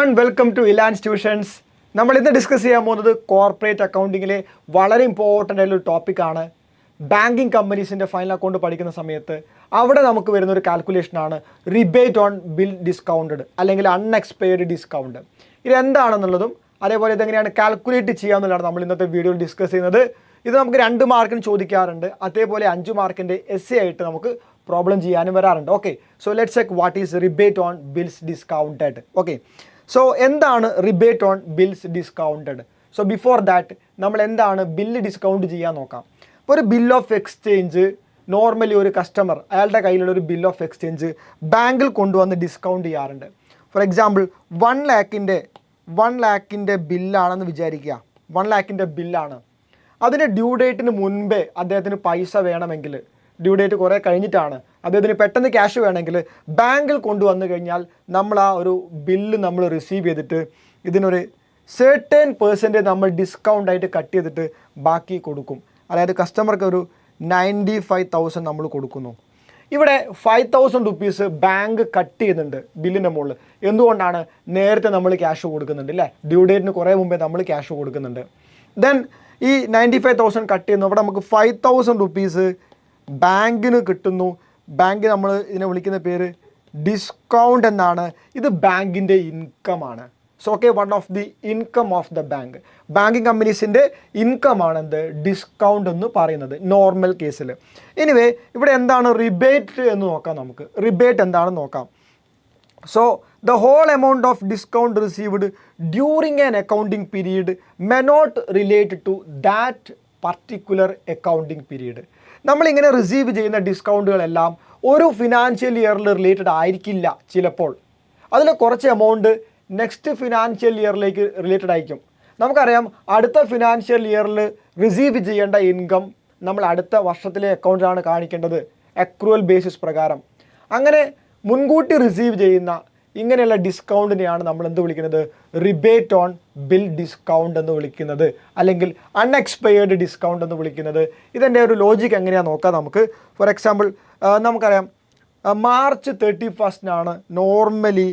everyone, welcome to Ilan's Tuitions. നമ്മൾ ഇന്ന് discuss ചെയ്യാൻ പോകുന്നത് കോർപ്പറേറ്റ് അക്കൗണ്ടിങ്ങിലെ വളരെ ഇമ്പോർട്ടൻ്റ് ആയിട്ടുള്ള ഒരു ടോപ്പിക്കാണ്. ബാങ്കിങ് കമ്പനീസിൻ്റെ ഫൈനൽ അക്കൗണ്ട് പഠിക്കുന്ന സമയത്ത് അവിടെ നമുക്ക് വരുന്ന ഒരു കാൽക്കുലേഷനാണ് റിബേറ്റ് ഓൺ ബിൽ ഡിസ്കൗണ്ടഡ് അല്ലെങ്കിൽ അൺഎക്സ്പയർഡ് ഡിസ്കൗണ്ട്. ഇതെന്താണെന്നുള്ളതും അതേപോലെ ഇതെങ്ങനെയാണ് കാൽക്കുലേറ്റ് ചെയ്യാമെന്നുള്ളതാണ് നമ്മൾ ഇന്നത്തെ വീഡിയോയിൽ ഡിസ്കസ് ചെയ്യുന്നത്. ഇത് നമുക്ക് 2 മാർക്കിന് ചോദിക്കാറുണ്ട്, അതേപോലെ 5 മാർക്കിൻ്റെ എസ് ആയിട്ട് നമുക്ക് പ്രോബ്ലം ചെയ്യാനും വരാറുണ്ട്. Okay, so let's check what is rebate on bills discounted. Okay, so എന്താണ് rebate on bills discounted? So before that നമ്മൾ എന്താണ് ബില്ല് ഡിസ്കൗണ്ട് ചെയ്യാൻ നോക്കാം. ഇപ്പോൾ ഒരു ബിൽ ഓഫ് എക്സ്ചേഞ്ച് നോർമലി ഒരു കസ്റ്റമർ അയാളുടെ കയ്യിലുള്ള ഒരു ബിൽ ഓഫ് എക്സ്ചേഞ്ച് ബാങ്കിൽ കൊണ്ടുവന്ന് ഡിസ്കൗണ്ട് ചെയ്യാറുണ്ട്. ഫോർ എക്സാമ്പിൾ 1 ലാക്കിൻ്റെ ബില്ലാണെന്ന് വിചാരിക്കുക. 1 ലാക്കിൻ്റെ ബില്ലാണ്. അതിൻ്റെ ഡ്യൂ ഡേറ്റിന് മുൻപേ അദ്ദേഹത്തിന് പൈസ വേണമെങ്കിൽ, ഡ്യൂ ഡേറ്റ് കുറേ കഴിഞ്ഞിട്ടാണ്, അദ്ദേഹത്തിന് പെട്ടെന്ന് ക്യാഷ് വേണമെങ്കിൽ ബാങ്കിൽ കൊണ്ടുവന്നു കഴിഞ്ഞാൽ നമ്മൾ ആ ഒരു ബില്ല് നമ്മൾ റിസീവ് ചെയ്തിട്ട് ഇതിനൊരു സെർട്ടൻ പെർസെൻറ്റേജ് നമ്മൾ ഡിസ്കൗണ്ട് ആയിട്ട് കട്ട് ചെയ്തിട്ട് ബാക്കി കൊടുക്കും. അതായത് കസ്റ്റമർക്ക് ഒരു 95,000 നമ്മൾ കൊടുക്കുന്നു. ഇവിടെ 5,000 റുപ്പീസ് ബാങ്ക് കട്ട് ചെയ്യുന്നുണ്ട് ബില്ലിൻ്റെ മുകളിൽ. എന്തുകൊണ്ടാണ്? നേരത്തെ നമ്മൾ ക്യാഷ് കൊടുക്കുന്നുണ്ട് അല്ലേ, ഡ്യൂ ഡേറ്റിന് കുറേ മുമ്പേ നമ്മൾ ക്യാഷ് കൊടുക്കുന്നുണ്ട്. ദെൻ ഈ 95,000 കട്ട് ചെയ്യുന്നു. അവിടെ നമുക്ക് 5,000 റുപ്പീസ് ബാങ്കിന് കിട്ടുന്നു. ബാങ്ക് നമ്മൾ ഇതിനെ വിളിക്കുന്ന പേര് ഡിസ്കൗണ്ട് എന്നാണ്. ഇത് ബാങ്കിൻ്റെ ഇൻകമാണ്. So okay, one of the income of the bank. Banking കമ്പനീസിൻ്റെ ഇൻകമാണ് എന്ത് ഡിസ്കൗണ്ട് എന്ന് പറയുന്നത് നോർമൽ കേസിൽ. എനിവേ ഇവിടെ എന്താണ് റിബേറ്റ് എന്ന് നോക്കാം. നമുക്ക് റിബേറ്റ് എന്താണെന്ന് നോക്കാം. So the whole amount of discount received during an accounting period may not relate to that particular accounting period. നമ്മളിങ്ങനെ റിസീവ് ചെയ്യുന്ന ഡിസ്കൗണ്ടുകളെല്ലാം ഒരു ഫിനാൻഷ്യൽ ഇയറിൽ റിലേറ്റഡ് ആയിരിക്കില്ല. ചിലപ്പോൾ അതിൽ കുറച്ച് എമൗണ്ട് നെക്സ്റ്റ് ഫിനാൻഷ്യൽ ഇയറിലേക്ക് റിലേറ്റഡ് ആയിരിക്കും. നമുക്കറിയാം അടുത്ത ഫിനാൻഷ്യൽ ഇയറിൽ റിസീവ് ചെയ്യേണ്ട ഇൻകം നമ്മൾ അടുത്ത വർഷത്തിലെ അക്കൗണ്ടിലാണ് കാണിക്കേണ്ടത് അക്രൂവൽ ബേസിസ് പ്രകാരം. അങ്ങനെ മുൻകൂട്ടി റിസീവ് ചെയ്യുന്ന ഇങ്ങനെയുള്ള ഡിസ്കൗണ്ടിനെയാണ് നമ്മൾ എന്ത് വിളിക്കുന്നത്? റിബേറ്റ് ഓൺ ബിൽ ഡിസ്കൗണ്ട് എന്ന് വിളിക്കുന്നത്, അല്ലെങ്കിൽ അൺഎക്സ്പയർഡ് ഡിസ്കൗണ്ട് എന്ന് വിളിക്കുന്നത്. ഇതിൻ്റെ ഒരു ലോജിക്ക് എങ്ങനെയാണെന്ന് നോക്കാം നമുക്ക്. ഫോർ എക്സാമ്പിൾ നമുക്കറിയാം മാർച്ച് 31 നോർമലി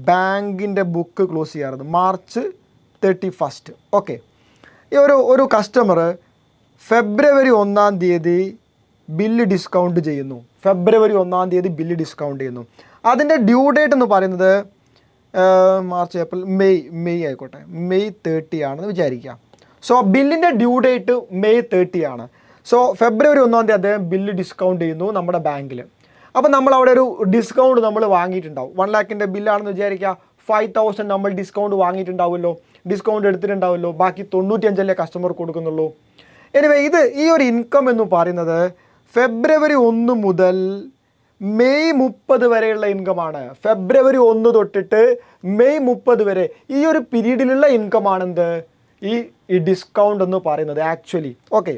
ബാങ്കിൻ്റെ ബുക്ക് ക്ലോസ് ചെയ്യാറുണ്ട്. മാർച്ച് 31. ഓക്കെ, ഈ ഒരു കസ്റ്റമർ ഫെബ്രുവരി 1 ബില്ല് ഡിസ്കൗണ്ട് ചെയ്യുന്നു. ഫെബ്രുവരി 1 ബില്ല് ഡിസ്കൗണ്ട് ചെയ്യുന്നു. അതിൻ്റെ ഡ്യൂ ഡേറ്റ് എന്ന് പറയുന്നത് മാർച്ച്, ഏപ്രിൽ, മെയ് ആയിക്കോട്ടെ, മെയ് 30 ആണെന്ന് വിചാരിക്കുക. സോ ബില്ലിൻ്റെ ഡ്യൂ ഡേറ്റ് മെയ് 30 ആണ്. സോ ഫെബ്രുവരി 1 അദ്ദേഹം ബില്ല് ഡിസ്കൗണ്ട് ചെയ്യുന്നു നമ്മുടെ ബാങ്കിൽ. അപ്പോൾ നമ്മൾ അവിടെ ഒരു ഡിസ്കൗണ്ട് നമ്മൾ വാങ്ങിയിട്ടുണ്ടാവും. 1 ലാക്കിൻ്റെ ബില്ലാണെന്ന് വിചാരിക്കുക. 5,000 നമ്മൾ ഡിസ്കൗണ്ട് വാങ്ങിയിട്ടുണ്ടാവുമല്ലോ, ഡിസ്കൗണ്ട് എടുത്തിട്ടുണ്ടാവുമല്ലോ. ബാക്കി 95 കസ്റ്റമർ കൊടുക്കുന്നുള്ളൂ. എനിവേ ഈ ഒരു ഇൻകം എന്ന് പറയുന്നത് ഫെബ്രുവരി 1 മുതൽ മെയ് 30 വരെയുള്ള ഇൻകമാണ്. ഫെബ്രുവരി 1 തൊട്ടിട്ട് മെയ് 30 വരെ ഈ ഒരു പീരീഡിലുള്ള ഇൻകമാണെന്ത് ഈ ഡിസ്കൗണ്ട് എന്ന് പറയുന്നത് ആക്ച്വലി. ഓക്കെ,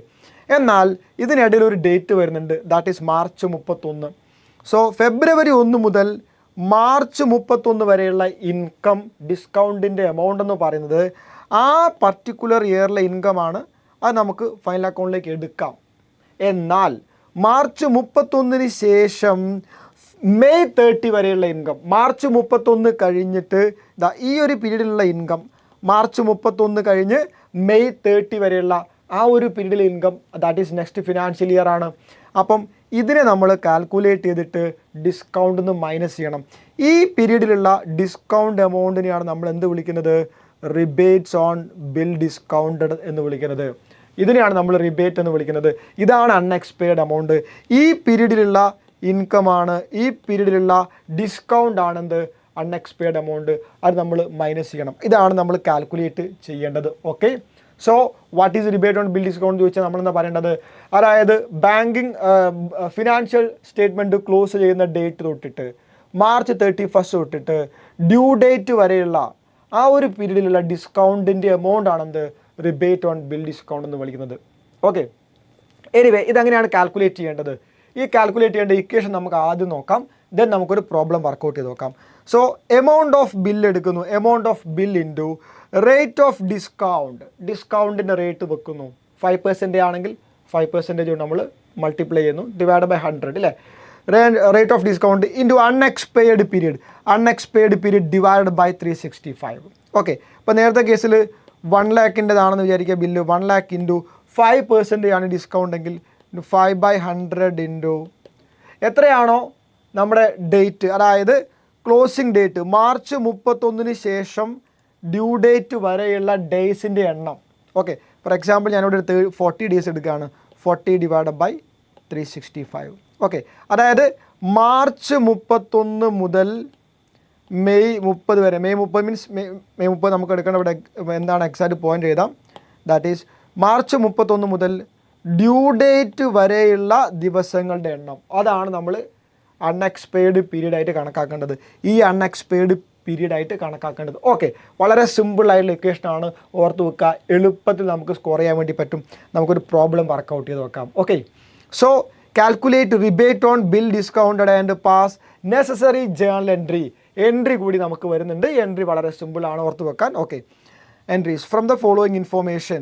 എന്നാൽ ഇതിനിടയിൽ ഒരു ഡേറ്റ് വരുന്നുണ്ട്, ദാറ്റ് ഈസ് മാർച്ച് 31. സോ ഫെബ്രുവരി 1 മുതൽ മാർച്ച് 31 വരെയുള്ള ഇൻകം ഡിസ്കൗണ്ടിൻ്റെ എമൗണ്ട് എന്ന് പറയുന്നത് ആ പർട്ടിക്കുലർ ഇയറിലെ ഇൻകമാണ്. അത് നമുക്ക് ഫൈനൽ അക്കൗണ്ടിലേക്ക് എടുക്കാം. എന്നാൽ മാർച്ച് 31 ശേഷം മെയ് 30 വരെയുള്ള ഇൻകം, മാർച്ച് 31 കഴിഞ്ഞിട്ട് ഈ ഒരു പീരീഡിലുള്ള ഇൻകം, മാർച്ച് 31 കഴിഞ്ഞ് മെയ് 30 വരെയുള്ള ആ ഒരു പീരീഡിലെ income, that is next financial year ആണ്. അപ്പം ഇതിനെ നമ്മൾ കാൽക്കുലേറ്റ് ചെയ്തിട്ട് ഡിസ്കൗണ്ട് നിന്ന് മൈനസ് ചെയ്യണം. ഈ പീരീഡിലുള്ള ഡിസ്കൗണ്ട് എമൗണ്ടിനെയാണ് നമ്മൾ എന്ത് വിളിക്കുന്നത്? റിബേറ്റ്സ് ഓൺ ബിൽ ഡിസ്കൗണ്ടഡ് എന്ന് വിളിക്കുന്നത്. ഇതിനെയാണ് നമ്മൾ റിബേറ്റ് എന്ന് വിളിക്കുന്നത്. ഇതാണ് അൺഎക്സ്പയർഡ് എമൗണ്ട്. ഈ പീരീഡിലുള്ള ഇൻകമാണ്, ഈ പീരീഡിലുള്ള ഡിസ്കൗണ്ട് ആണെന്ത് അൺഎക്സ്പയർഡ് എമൗണ്ട്. അത് നമ്മൾ മൈനസ് ചെയ്യണം. ഇതാണ് നമ്മൾ കാൽക്കുലേറ്റ് ചെയ്യേണ്ടത്. Okay, so what is rebate on bill discount എന്ന് ചോദിച്ചാൽ നമ്മളെന്താ പറയേണ്ടത്? അതായത് ബാങ്കിങ് ഫിനാൻഷ്യൽ സ്റ്റേറ്റ്മെൻറ്റ് ക്ലോസ് ചെയ്യുന്ന ഡേറ്റ് തൊട്ടിട്ട് മാർച്ച് 31 തൊട്ടിട്ട് ഡ്യൂ ഡേറ്റ് വരെയുള്ള ആ ഒരു പീരീഡിലുള്ള ഡിസ്കൗണ്ടിൻ്റെ എമൗണ്ട് ആണെന്ത് റിബേറ്റ് ഓൺ ബിൽ ഡിസ്കൗണ്ട് എന്ന് വിളിക്കുന്നത്. ഓക്കെ, എനിവേ ഇതെങ്ങനെയാണ് കാൽക്കുലേറ്റ് ചെയ്യേണ്ടത്? ഈ കാൽക്കുലേറ്റ് ചെയ്യേണ്ട ഇക്വേഷൻ നമുക്ക് ആദ്യം നോക്കാം. ദെൻ നമുക്കൊരു പ്രോബ്ലം വർക്കൗട്ട് ചെയ്ത് നോക്കാം. സോ എമൗണ്ട് ഓഫ് ബില്ല് എടുക്കുന്നു. Amount of bill into rate of discount. ഡിസ്കൗണ്ടിൻ്റെ റേറ്റ് വെക്കുന്നു. 5% ആണെങ്കിൽ 5% നമ്മൾ മൾട്ടിപ്ലൈ ചെയ്യുന്നു, ഡിവൈഡ് ബൈ 100 അല്ലേ. Rate of discount into unexpired period divide by 365. Okay, ഇപ്പോൾ നേരത്തെ കേസിൽ 1 lakhൻ്റെതാണെന്ന് വിചാരിക്കുക ബില്ല്. 1 lakh ഇൻറ്റു 5% ആണ് ഡിസ്കൗണ്ട് എങ്കിൽ 5/100 ഇൻറ്റു എത്രയാണോ നമ്മുടെ ഡേറ്റ്, അതായത് ക്ലോസിംഗ് ഡേറ്റ് മാർച്ച് 31 ശേഷം ഡ്യൂ ഡേറ്റ് വരെയുള്ള ഡേയ്സിൻ്റെ എണ്ണം. ഓക്കെ, ഫോർ എക്സാമ്പിൾ ഞാനിവിടെ 40 days എടുക്കുകയാണ്. 40 ഡിവൈഡ് ബൈ 365. ഓക്കെ, അതായത് മാർച്ച് 31 മുതൽ മെയ് 30 വരെ. മെയ് 30 മീൻസ് മെയ് 30 നമുക്ക് എടുക്കേണ്ട ഇവിടെ എന്താണ് എക്സാക്റ്റ് പോയിൻ്റ് എഴുതാം. ദാറ്റ് ഈസ് മാർച്ച് 31 മുതൽ ഡ്യൂ ഡേറ്റ് വരെയുള്ള ദിവസങ്ങളുടെ എണ്ണം. അതാണ് നമ്മൾ അൺഎക്സ്പയർഡ് പീരീഡായിട്ട് കണക്കാക്കേണ്ടത്. ഈ അൺഎക്സ്പയർഡ് പീരീഡായിട്ട് കണക്കാക്കേണ്ടത്. ഓക്കെ, വളരെ സിമ്പിളായിട്ടുള്ള ഇക്വേഷനാണ്, ഓർത്ത് വെക്കുക. എളുപ്പത്തിൽ നമുക്ക് സ്കോർ ചെയ്യാൻ വേണ്ടി പറ്റും. നമുക്കൊരു പ്രോബ്ലം വർക്കൗട്ട് ചെയ്ത് വെക്കാം. Okay, so calculate rebate on bill discounted and pass necessary journal entry കൂടി നമുക്ക് വരുന്നുണ്ട്. എൻട്രി വളരെ സിമ്പിളാണ്, ഓർത്ത് വെക്കാൻ. Okay, entries from the following information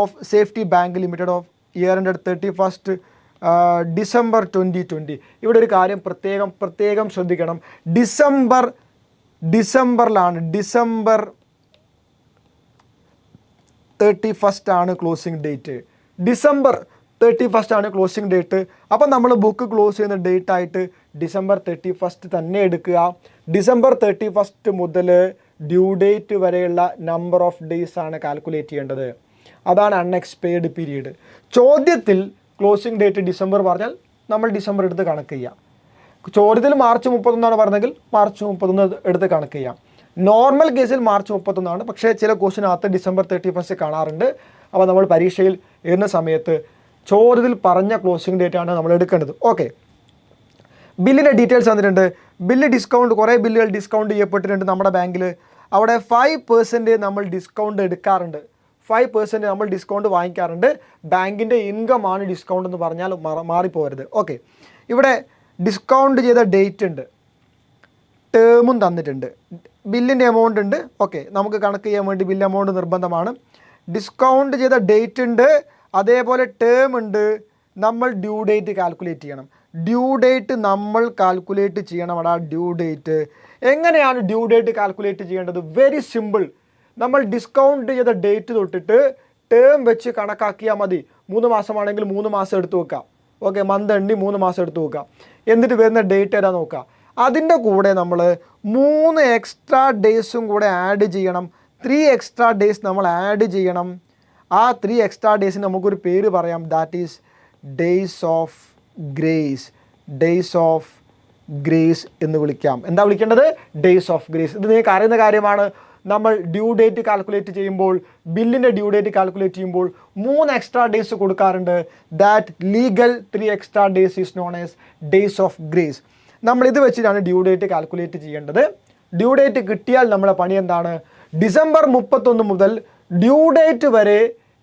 of safety bank limited of year end 31st December 2020. ഇവിടെ ഒരു കാര്യം പ്രത്യേകം ശ്രദ്ധിക്കണം. ഡിസംബറിലാണ്, December 31st ആണ് ക്ലോസിംഗ് ഡേറ്റ്. December 31st ആണ് ക്ലോസിംഗ് ഡേറ്റ്. അപ്പം നമ്മൾ ബുക്ക് ക്ലോസ് ചെയ്യുന്ന ഡേറ്റ് ആയിട്ട് December 31st തന്നെ എടുക്കുക. December 31st മുതൽ ഡ്യൂ ഡേറ്റ് വരെയുള്ള നമ്പർ ഓഫ് ഡേയ്സ് ആണ് കാൽക്കുലേറ്റ് ചെയ്യേണ്ടത്. അതാണ് അൺഎക്സ്പയർഡ് പീരീഡ്. ചോദ്യത്തിൽ ക്ലോസിംഗ് ഡേറ്റ് ഡിസംബർ പറഞ്ഞാൽ നമ്മൾ ഡിസംബർ എടുത്ത് കണക്ക് ചെയ്യാം. ചോദ്യത്തിൽ മാർച്ച് 31 പറഞ്ഞെങ്കിൽ മാർച്ച് 31 എടുത്ത് കണക്ക് ചെയ്യാം. നോർമൽ കേസിൽ മാർച്ച് 31 പക്ഷേ ചില ക്വസ്റ്റിനകത്ത് December 31st കാണാറുണ്ട്. അപ്പോൾ നമ്മൾ പരീക്ഷയിൽ എഴുതുന്ന സമയത്ത് ചോദ്യത്തിൽ പറഞ്ഞ ക്ലോസിംഗ് ഡേറ്റ് ആണ് നമ്മൾ എടുക്കേണ്ടത്. ഓക്കെ, ബില്ലിൻ്റെ ഡീറ്റെയിൽസ് തന്നിട്ടുണ്ട്. ബില്ല് ഡിസ്കൗണ്ട്, കുറേ ബില്ലുകൾ ഡിസ്കൗണ്ട് ചെയ്യപ്പെട്ടിട്ടുണ്ട് നമ്മുടെ ബാങ്കിൽ. അവിടെ 5% നമ്മൾ ഡിസ്കൗണ്ട് എടുക്കാറുണ്ട്. 5% നമ്മൾ ഡിസ്കൗണ്ട് വാങ്ങിക്കാറുണ്ട്. ബാങ്കിൻ്റെ ഇൻകമാണ് ഡിസ്കൗണ്ട് എന്ന് പറഞ്ഞാൽ മാറിപ്പോകരുത്. ഓക്കെ, ഇവിടെ ഡിസ്കൗണ്ട് ചെയ്ത ഡേറ്റ് ഉണ്ട്, ടേമും തന്നിട്ടുണ്ട്, ബില്ലിൻ്റെ എമൗണ്ട് ഉണ്ട്. ഓക്കെ, നമുക്ക് കണക്ക് ചെയ്യാൻ വേണ്ടി ബില്ല് എമൗണ്ട് നിർബന്ധമാണ്. ഡിസ്കൗണ്ട് ചെയ്ത ഡേറ്റ് ഉണ്ട്, അതേപോലെ ടേം ഉണ്ട്. നമ്മൾ ഡ്യൂ ഡേറ്റ് കാൽക്കുലേറ്റ് ചെയ്യണം. ഡ്യൂ ഡേറ്റ് നമ്മൾ കാൽക്കുലേറ്റ് ചെയ്യണം. അടാ ഡ്യൂ ഡേറ്റ് എങ്ങനെയാണ് ഡ്യൂ ഡേറ്റ് കാൽക്കുലേറ്റ് ചെയ്യേണ്ടത്? Very simple. നമ്മൾ ഡിസ്കൗണ്ട് ചെയ്ത ഡേറ്റ് തൊട്ടിട്ട് ടേം വെച്ച് കണക്കാക്കിയാൽ മതി. 3 മാസമാണെങ്കിൽ 3 മാസം എടുത്ത് വെക്കാം. ഓക്കെ, മന്ത് എണ്ണി 3 മാസം എടുത്ത് വെക്കാം. എന്നിട്ട് വരുന്ന ഡേറ്റ് ഏതാ നോക്കുക. അതിൻ്റെ കൂടെ നമ്മൾ 3 എക്സ്ട്രാ ഡേയ്സും കൂടെ ആഡ് ചെയ്യണം. 3 എക്സ്ട്രാ ഡേയ്സ് നമ്മൾ ആഡ് ചെയ്യണം. ആ 3 എക്സ്ട്രാ ഡേയ്സിന് നമുക്കൊരു പേര് പറയാം. That is days of grace എന്ന് വിളിക്കാം. എന്താ വിളിക്കേണ്ടത്? Days of grace. ഇത് നിങ്ങൾക്ക് അറിയുന്ന കാര്യമാണ്. നമ്മൾ ഡ്യൂ ഡേറ്റ് കാൽക്കുലേറ്റ് ചെയ്യുമ്പോൾ, ബില്ലിൻ്റെ ഡ്യൂ ഡേറ്റ് കാൽക്കുലേറ്റ് ചെയ്യുമ്പോൾ 3 എക്സ്ട്രാ ഡേയ്സ് കൊടുക്കാറുണ്ട്. That legal 3 extra days is known as days of grace. നമ്മൾ ഇത് വെച്ചിട്ടാണ് ഡ്യൂ ഡേറ്റ് കാൽക്കുലേറ്റ് ചെയ്യേണ്ടത്. ഡ്യൂ ഡേറ്റ് കിട്ടിയാൽ നമ്മുടെ പണി എന്താണ്? December 31 മുതൽ ഡ്യൂ ഡേറ്റ് വരെ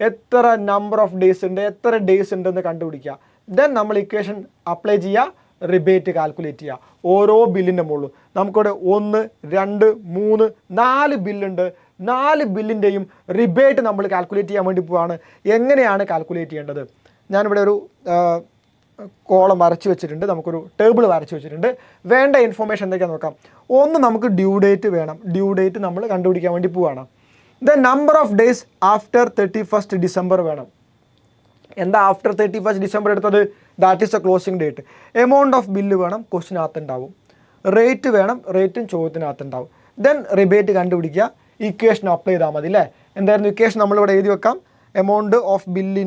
എത്ര നമ്പർ ഓഫ് ഡേയ്സ് ഉണ്ട്, എത്ര ഡേയ്സ് ഉണ്ടെന്ന് കണ്ടുപിടിക്കുക. ദെൻ നമ്മൾ ഇക്വേഷൻ അപ്ലൈ ചെയ്യുക, റിബേറ്റ് കാൽക്കുലേറ്റ് ചെയ്യുക. ഓരോ ബില്ലിൻ്റെ മുകളിൽ നമുക്കിവിടെ 1, 2, 3, 4 ബില്ലുണ്ട്. 4 ബില്ലിൻ്റെയും റിബേറ്റ് നമ്മൾ കാൽക്കുലേറ്റ് ചെയ്യാൻ വേണ്ടി പോവുകയാണ്. എങ്ങനെയാണ് കാൽക്കുലേറ്റ് ചെയ്യേണ്ടത്? ഞാനിവിടെ ഒരു കോളം വരച്ച് വെച്ചിട്ടുണ്ട്, നമുക്കൊരു ടേബിൾ വരച്ച് വെച്ചിട്ടുണ്ട്. വേണ്ട ഇൻഫർമേഷൻ എന്തൊക്കെയാണെന്ന് നോക്കാം. ഒന്ന്, നമുക്ക് ഡ്യൂ ഡേറ്റ് വേണം. ഡ്യൂ ഡേറ്റ് നമ്മൾ കണ്ടുപിടിക്കാൻ വേണ്ടി പോവുകയാണ്. The number of days after 31st December വേണം. എന്താ ആഫ്റ്റർ 31st December എടുത്തത്? That is a closing date. Amount of bill വേണം, ക്വസ്റ്റിനകത്ത് ഉണ്ടാവും. റേറ്റ് വേണം, റേറ്റും ചോദ്യത്തിനകത്ത് ഉണ്ടാവും. ദെൻ റിബേറ്റ് കണ്ടുപിടിക്കുക. ഇക്വേഷൻ അപ്ലൈ ചെയ്താൽ മതി അല്ലേ? എന്തായിരുന്നു ഇക്വേഷൻ? നമ്മളിവിടെ എഴുതി വെക്കാം. Amount of bill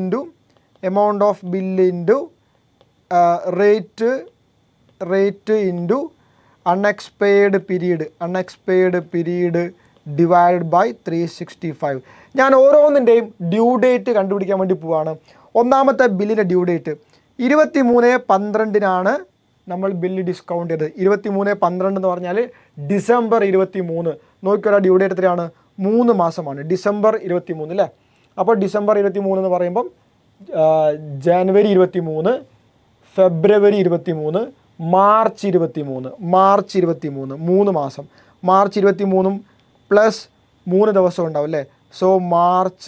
into rate into unexpired period divide by 365. ഞാൻ ഓരോന്നിൻ്റെയും ഡ്യൂ ഡേറ്റ് കണ്ടുപിടിക്കാൻ വേണ്ടി പോവാണ്. ഒന്നാമത്തെ ബില്ലിൻ്റെ ഡ്യൂ ഡേറ്റ് 23/12 നമ്മൾ ബില്ല് ഡിസ്കൗണ്ട് ചെയ്തത്. 23/12 എന്ന് പറഞ്ഞാൽ December 23. നോക്കിയൊരാ ഡ്യൂ ഡേറ്റ് എത്രയാണ്? 3 മാസമാണ്. December 23 അല്ലേ? അപ്പോൾ December 23 എന്ന് പറയുമ്പം January 23, February 23, March 23, 3 മാസം. March 23 പ്ലസ് 3 ദിവസം ഉണ്ടാവും അല്ലേ? സോ March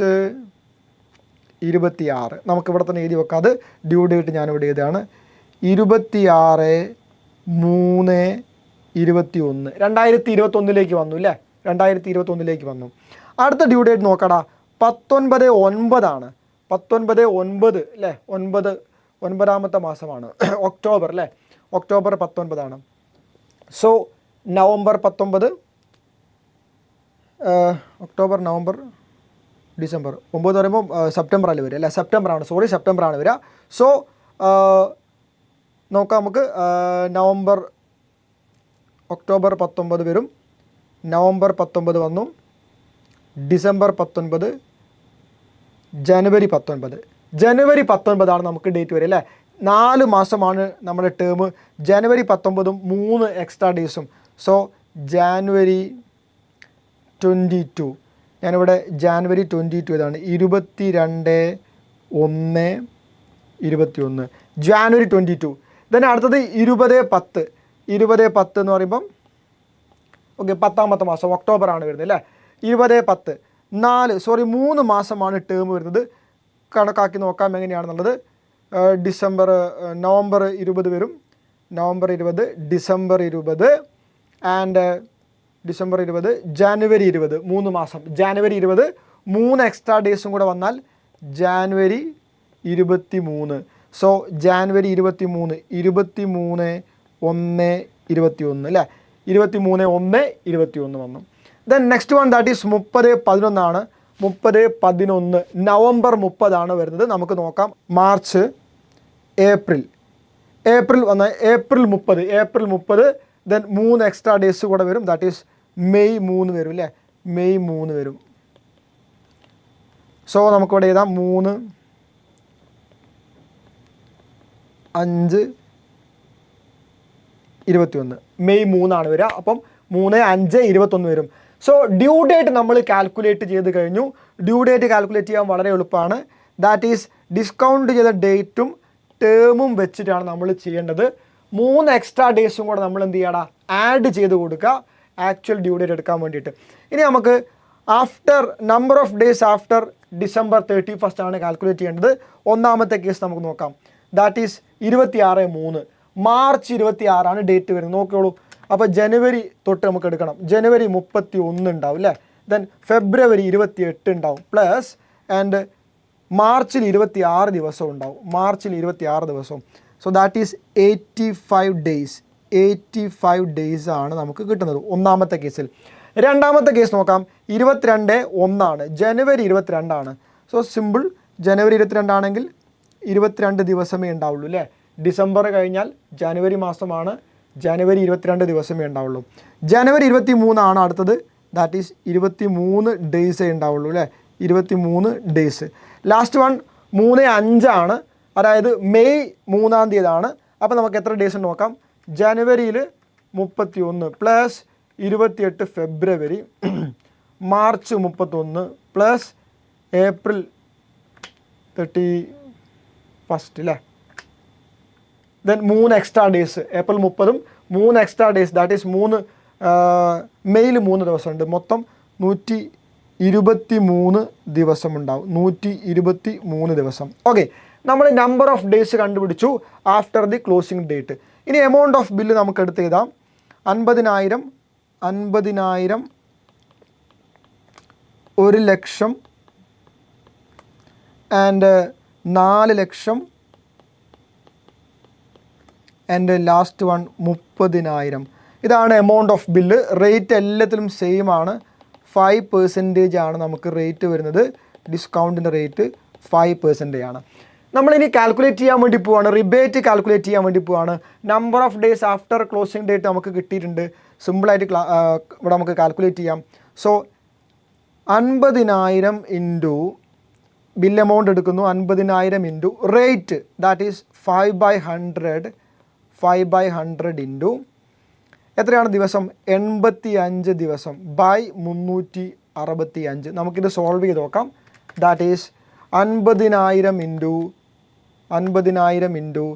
26 നമുക്കിവിടെ തന്നെ എഴുതി വെക്കാം. അത് ഡ്യൂ ഡേറ്റ് ഞാനിവിടെ എഴുതുകയാണ്. 26/3/21 2021 വന്നു അല്ലേ, 2021 വന്നു. അടുത്ത ഡ്യൂ ഡേറ്റ് നോക്കടാ, 19/9 അല്ലേ, 9ാമത്തെ മാസമാണ് ഒക്ടോബർ അല്ലേ, October 19. So November 19, October, November, December, 9 പറയുമ്പോൾ സെപ്റ്റംബർ അല്ലേ വരിക അല്ലേ, സെപ്റ്റംബറാണ് വരിക. സോ നോക്കാം നമുക്ക്, നവംബർ, ഒക്ടോബർ 19 വരും, നവംബർ 19 വന്നു, ഡിസംബർ 19, ജനുവരി 19 നമുക്ക് ഡേറ്റ് വരിക അല്ലേ. 4 മാസമാണ് നമ്മുടെ ടേം. ജനുവരി 19 3 എക്സ്ട്രാ ഡേയ്സും. സോ ജാനുവരി 22, ഞാനിവിടെ ജാനുവരി 22 ഇതാണ് 22/1/21 ജാനുവരി 22. ദെൻ അടുത്തത് 20/10 എന്ന് പറയുമ്പം ഓക്കെ 10ാമത്തെ മാസം ഒക്ടോബറാണ് വരുന്നത് അല്ലേ. 20/10 3 മാസമാണ് ടേം വരുന്നത്. കണക്കാക്കി നോക്കാം എങ്ങനെയാണെന്നുള്ളത്. നവംബർ 20 വരും, November 20, December 20 and December 20, January 20, 3 മാസം. ജാനുവരി 20 3 എക്സ്ട്രാ ഡേയ്സും കൂടെ വന്നാൽ ജാനുവരി 23. സോ ജാനുവരി 23, 23/1/21 അല്ലേ, 23/1/21 വന്നു. Then next one that is 30/11 ആണ്. 30/11 നവംബർ 30 വരുന്നത്. നമുക്ക് നോക്കാം, മാർച്ച്, ഏപ്രിൽ വന്ന ഏപ്രിൽ 30, ദെൻ 3 എക്സ്ട്രാ ഡേയ്സ് കൂടെ വരും. ദാറ്റ് ഈസ് മെയ് 3 വരും അല്ലേ, മെയ് 3 വരും. സോ നമുക്കിവിടെ എഴുതാം 3, 5, 21 മെയ് 3 വരിക. അപ്പം 3, 5, 21 വരും. സോ ഡ്യൂ ഡേറ്റ് നമ്മൾ കാൽക്കുലേറ്റ് ചെയ്ത് കഴിഞ്ഞു. ഡ്യൂ ഡേറ്റ് കാൽക്കുലേറ്റ് ചെയ്യാൻ വളരെ എളുപ്പമാണ്. ദാറ്റ് ഈസ് ഡിസ്കൗണ്ട് ചെയ്ത ഡേറ്റും ടേമും വെച്ചിട്ടാണ് നമ്മൾ ചെയ്യേണ്ടത്. 3 എക്സ്ട്രാ ഡേയ്സും കൂടെ നമ്മൾ എന്ത് ചെയ്യണം, ആഡ് ചെയ്ത് കൊടുക്കുക ആക്ച്വൽ ഡ്യൂ ഡേറ്റ് എടുക്കാൻ വേണ്ടിയിട്ട്. ഇനി നമുക്ക് number of days after December 31 ആണ് കാൽക്കുലേറ്റ് ചെയ്യേണ്ടത്. ഒന്നാമത്തെ കേസ് നമുക്ക് നോക്കാം. ദാറ്റ് ഈസ് 26/3 മാർച്ച് 26 ഡേറ്റ് വരുന്നത്. നോക്കിയോളൂ. അപ്പോൾ ജനുവരി തൊട്ട് നമുക്ക് എടുക്കണം. ജനുവരി 31 ഉണ്ടാവും അല്ലേ, ദെൻ ഫെബ്രുവരി 28 ഉണ്ടാവും, പ്ലസ് ആൻഡ് മാർച്ചിൽ 26 ദിവസം ഉണ്ടാവും, മാർച്ചിൽ 26 ദിവസവും. So that is 85 days. 85 days ആണ് നമുക്ക് കിട്ടുന്നത് ഒന്നാമത്തെ കേസിൽ. രണ്ടാമത്തെ കേസ് നോക്കാം. 22/1 ജനുവരി 22 സോ സിമ്പിൾ, ജനുവരി 22 ആണെങ്കിൽ 22 ദിവസമേ ഉണ്ടാവുള്ളൂ അല്ലേ. ഡിസംബർ കഴിഞ്ഞാൽ ജനുവരി മാസമാണ്, ജനുവരി 22 ദിവസമേ ഉണ്ടാവുള്ളൂ. ജനുവരി 23 അടുത്തത്. ദാറ്റ് ഈസ് 23 ഡേയ്സേ ഉണ്ടാവുള്ളൂ അല്ലേ, 23 ഡേയ്സ്. ലാസ്റ്റ് വൺ 3/5 അതായത് മെയ് 3 അപ്പോൾ നമുക്ക് എത്ര ഡേയ്സ് നോക്കാം. ജനുവരിയിൽ 31 plus 28 February, March 31 plus April 31 അല്ലേ. Then 3 extra days, April 30 3 extra days. That is മെയ്യിൽ 3 ദിവസമുണ്ട്. മൊത്തം 123 ദിവസം ഉണ്ടാവും, 123 ദിവസം. ഓക്കെ, നമ്മൾ നമ്പർ ഓഫ് ഡേയ്സ് കണ്ടുപിടിച്ചു ആഫ്റ്റർ ദി ക്ലോസിംഗ് ഡേറ്റ്. ഇനി എമൗണ്ട് ഓഫ് ബില്ല് നമുക്ക് എടുത്ത് എഴുതാം. 50,000, 1 lakh and 4 lakh and last one 30,000. ഇതാണ് എമൗണ്ട് ഓഫ് ബില്ല്. റേറ്റ് എല്ലാത്തിലും സെയിം ആണ്, 5% ആണ് നമുക്ക് റേറ്റ് വരുന്നത്. ഡിസ്കൗണ്ടിൻ്റെ റേറ്റ് 5% ആണ്. നമ്മളിനി കാൽക്കുലേറ്റ് ചെയ്യാൻ വേണ്ടി പോവാണ്, റിബേറ്റ് കാൽക്കുലേറ്റ് ചെയ്യാൻ വേണ്ടി പോവാണ്. Number of days after closing date നമുക്ക് കിട്ടിയിട്ടുണ്ട്. സിമ്പിളായിട്ട് ഇവിടെ നമുക്ക് കാൽക്കുലേറ്റ് ചെയ്യാം. സോ 50,000 ഇൻറ്റു ബിൽ എമൗണ്ട് എടുക്കുന്നു, 50,000 into rate that is 5/100 into എത്രയാണ് ദിവസം, 85 ദിവസം ബൈ 365. നമുക്കിത് സോൾവ് ചെയ്ത് നോക്കാം. ദാറ്റ് ഈസ് 50,000 ഇൻറ്റു 5/100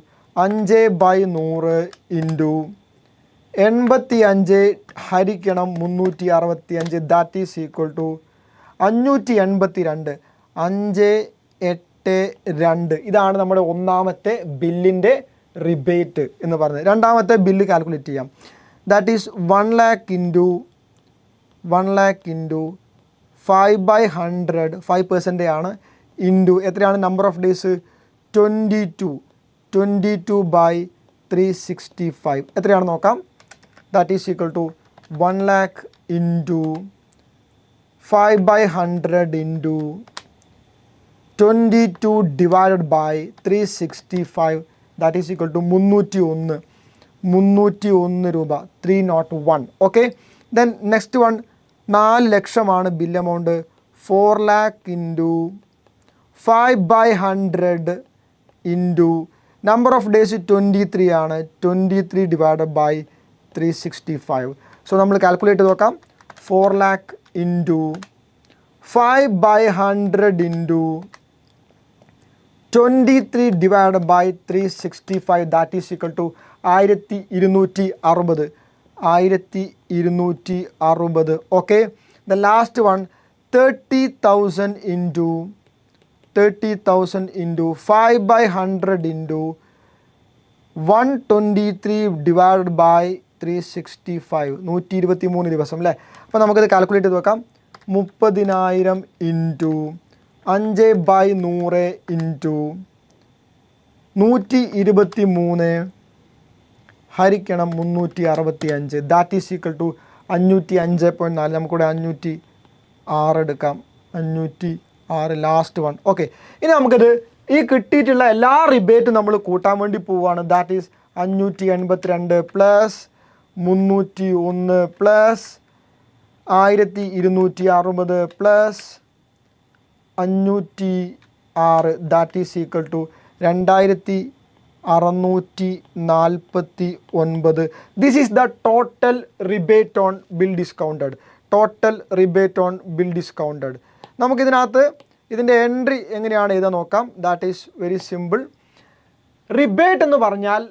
ഇൻറ്റു 85 ഹരിക്കണം 365. That is equal to 582. 582. ഇതാണ് നമ്മുടെ ഒന്നാമത്തെ ബില്ലിൻ്റെ റിബേറ്റ് എന്ന് പറഞ്ഞത്. രണ്ടാമത്തെ ബില്ല് കാൽക്കുലേറ്റ് ചെയ്യാം. ദാറ്റ് ഈസ് 1 lakh ഇൻറ്റു 5/100 5% ആണ് ഇൻറ്റു എത്രയാണ് നമ്പർ ഓഫ് ഡേയ്സ് 22/365 എത്രയാണ് നോക്കാം. That is equal to 1 lakh into 5/100 into 22 divided by 365 that is equal to 301 രൂപ 301. ഓക്കെ, ദെൻ നെക്സ്റ്റ് വൺ 4 ലക്ഷമാണ് bill amount. 4 lakh into 5/100 into number of days 23 ആണ്. 23 divided by 365. So നമ്മൾ calculate ചെയ്ത് നോക്കാം. 4 lakh into 5/100 into 23 divided by 365 that is equal to 1260. Okay, the last one 30,000 into 5/100 into 123 divided by 365 123 ദിവസം അല്ലേ. അപ്പോൾ നമുക്കത് calculate ചെയ്ത് നോക്കാം. 30,000 ഇൻറ്റു 5/100 ഇൻറ്റു 123 ഹരിക്കണം 365 ദാറ്റ് ഈസ് ഈക്വൽ ടു 505.4. നമുക്കിവിടെ 506 എടുക്കാം. 506 ലാസ്റ്റ് വൺ. ഓക്കെ, ഇനി നമുക്കത് ഈ കിട്ടിയിട്ടുള്ള എല്ലാ റിബേറ്റും നമ്മൾ കൂട്ടാൻ വേണ്ടി പോവുകയാണ്. That is 582 plus 301 plus 1260 plus 506 that is equal to 2649. This is the total rebate on bill discounted. നമുക്കിതിനകത്ത് ഇതിൻ്റെ എൻട്രി എങ്ങനെയാണ് എഴുതാൻ നോക്കാം. That is very simple. Rebate എന്ന് പറഞ്ഞാൽ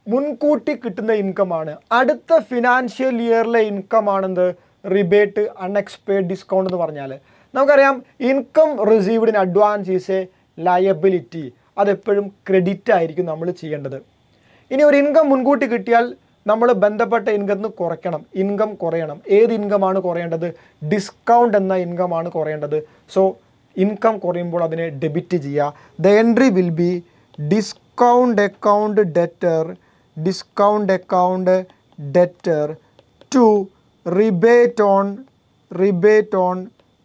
മുൻകൂട്ടി കിട്ടുന്ന ഇൻകമാണ്. അടുത്ത ഫിനാൻഷ്യൽ ഇയറിലെ ഇൻകമാണെന്ത് റിബേറ്റ് അൺഎക്സ്പെക്റ്റഡ് ഡിസ്കൗണ്ട് എന്ന് പറഞ്ഞാൽ. നമുക്കറിയാം income received in advance is a liability. അതെപ്പോഴും ക്രെഡിറ്റ് ആയിരിക്കും നമ്മൾ ചെയ്യേണ്ടത്. ഇനി ഒരു ഇൻകം മുൻകൂട്ടി കിട്ടിയാൽ നമ്മൾ ബന്ധപ്പെട്ട ഇൻകത്തിന് കുറയ്ക്കണം. ഇൻകം കുറയണം. ഏത് ഇൻകമാണ് കുറയേണ്ടത്? ഡിസ്കൗണ്ട് എന്ന ഇൻകമാണ് കുറയേണ്ടത്. സോ ഇൻകം കുറയുമ്പോൾ അതിനെ ഡെബിറ്റ് ചെയ്യുക. The entry will be discount account debtor to rebate on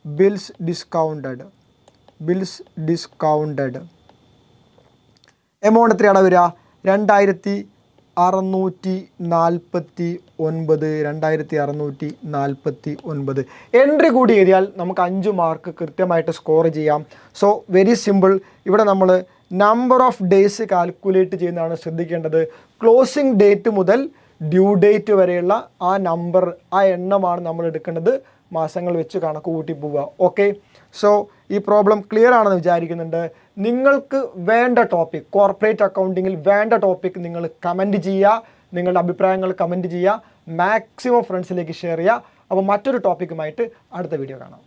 bills discounted. Amount എത്രയാണ് വരിക? 2649. എൻട്രി കൂടി എഴുതിയാൽ നമുക്ക് 5 മാർക്ക് കൃത്യമായിട്ട് സ്കോർ ചെയ്യാം. So very simple. ഇവിടെ നമ്മൾ നമ്പർ ഓഫ് ഡേയ്സ് കാൽക്കുലേറ്റ് ചെയ്യുന്നതാണ് ശ്രദ്ധിക്കേണ്ടത്. ക്ലോസിംഗ് ഡേറ്റ് മുതൽ ഡ്യൂ ഡേറ്റ് വരെയുള്ള ആ എണ്ണമാണ് നമ്മൾ എടുക്കേണ്ടത്. മാസങ്ങൾ വെച്ച് കണക്ക് കൂട്ടി പോവുക. ഓക്കെ, സോ ഈ പ്രോബ്ലം ക്ലിയർ ആണെന്ന് വിചാരിക്കുന്നുണ്ട്. നിങ്ങൾക്ക് വേണ്ട ടോപ്പിക്, കോർപ്പറേറ്റ് അക്കൗണ്ടിങ്ങിൽ വേണ്ട ടോപ്പിക് നിങ്ങൾ കമൻറ്റ് ചെയ്യുക. നിങ്ങളുടെ അഭിപ്രായങ്ങൾ കമൻറ്റ് ചെയ്യുക. മാക്സിമം ഫ്രണ്ട്സിലേക്ക് ഷെയർ ചെയ്യുക. അപ്പോൾ മറ്റൊരു ടോപ്പിക്കുമായിട്ട് അടുത്ത വീഡിയോ കാണാം.